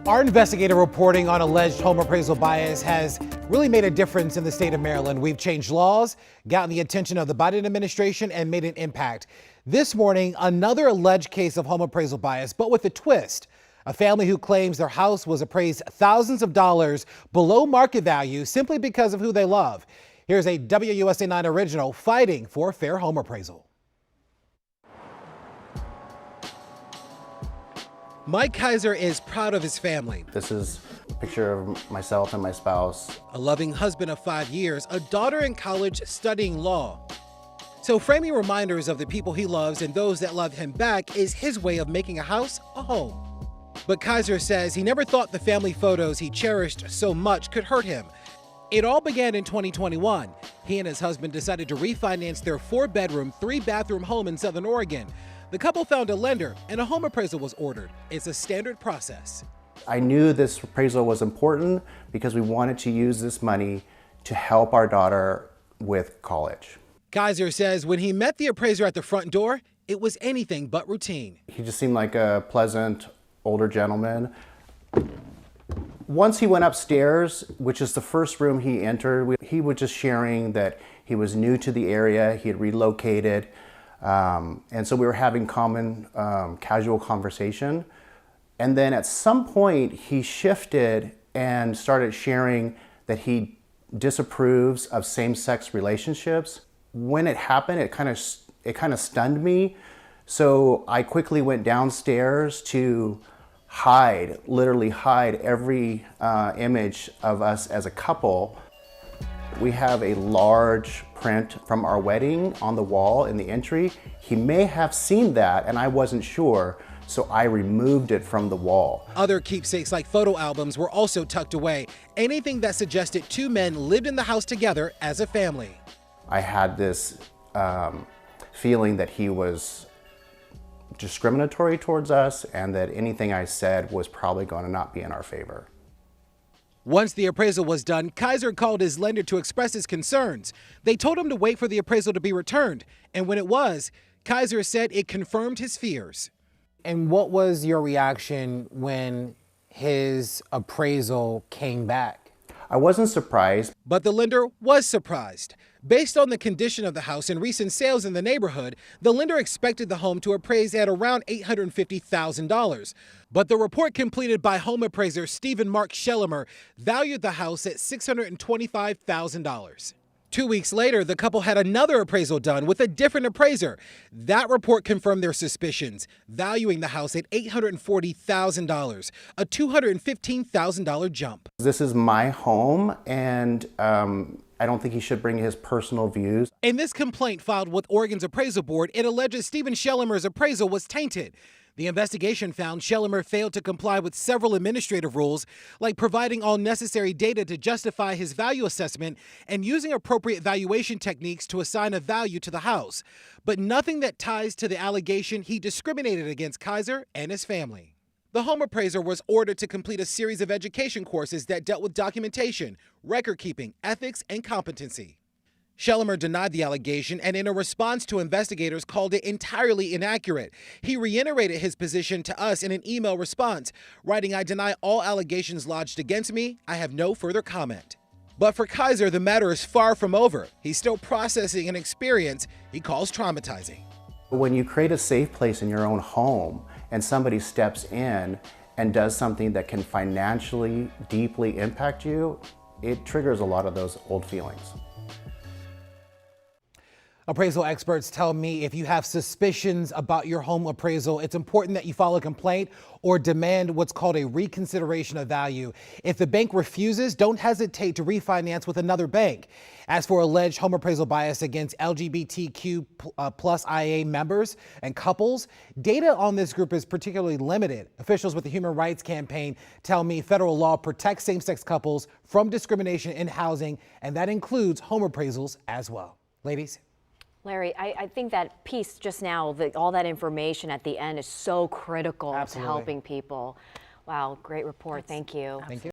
Our investigative reporting on alleged home appraisal bias has really made a difference in the state of Maryland. We've changed laws, gotten the attention of the Biden administration, and made an impact. This morning, another alleged case of home appraisal bias, but with a twist. A family who claims their house was appraised thousands of dollars below market value simply because of who they love. Here's a WUSA 9 original fighting for a fair home appraisal. Mike Kiser is proud of his family. This is a picture of myself and my spouse. A loving husband of 5 years, a daughter in college studying law. So framing reminders of the people he loves and those that love him back is his way of making a house a home. But Kiser says he never thought the family photos he cherished so much could hurt him. It all began in 2021. He and his husband decided to refinance their 4-bedroom, 3-bathroom home in Southern Oregon. The couple found a lender and a home appraisal was ordered. It's a standard process. I knew this appraisal was important because we wanted to use this money to help our daughter with college. Kiser says when he met the appraiser at the front door, it was anything but routine. He just seemed like a pleasant older gentleman. Once he went upstairs, which is the first room he entered, he was just sharing that he was new to the area, he had relocated, and so we were having common casual conversation. And then at some point he shifted and started sharing that he disapproves of same-sex relationships. When it happened, it kind of stunned me. So I quickly went downstairs to literally hide every image of us as a couple. We have a large print from our wedding on the wall in the entry. He may have seen that and I wasn't sure, so I removed it from the wall. Other keepsakes like photo albums were also tucked away. Anything that suggested two men lived in the house together as a family. I had this feeling that he was discriminatory towards us and that anything I said was probably going to not be in our favor. Once the appraisal was done, Kiser called his lender to express his concerns. They told him to wait for the appraisal to be returned, and when it was, Kiser said it confirmed his fears. And what was your reaction when his appraisal came back? I wasn't surprised. But the lender was surprised. Based on the condition of the house and recent sales in the neighborhood, the lender expected the home to appraise at around $850,000. But the report completed by home appraiser Stephen Mark Schellemer valued the house at $625,000. 2 weeks later, the couple had another appraisal done with a different appraiser. That report confirmed their suspicions, valuing the house at $840,000, a $215,000 jump. This is my home, and I don't think he should bring his personal views. In this complaint filed with Oregon's appraisal board, it alleges Stephen Schellemer's appraisal was tainted. The investigation found Schellemer failed to comply with several administrative rules, like providing all necessary data to justify his value assessment and using appropriate valuation techniques to assign a value to the house, but nothing that ties to the allegation he discriminated against Kiser and his family. The home appraiser was ordered to complete a series of education courses that dealt with documentation, record keeping, ethics, and competency. Schellemer denied the allegation and in a response to investigators called it entirely inaccurate. He reiterated his position to us in an email response, writing, "I deny all allegations lodged against me. I have no further comment." But for Kiser, the matter is far from over. He's still processing an experience he calls traumatizing. When you create a safe place in your own home and somebody steps in and does something that can financially deeply impact you, it triggers a lot of those old feelings. Appraisal experts tell me if you have suspicions about your home appraisal, it's important that you file a complaint or demand what's called a reconsideration of value. If the bank refuses, don't hesitate to refinance with another bank. As for alleged home appraisal bias against LGBTQ plus IA members and couples, data on this group is particularly limited. Officials with the Human Rights Campaign tell me federal law protects same-sex couples from discrimination in housing, and that includes home appraisals as well. Ladies. Larry, I think that piece just now, all that information at the end is so critical to helping people. Wow, great report. Thank you. Thank you.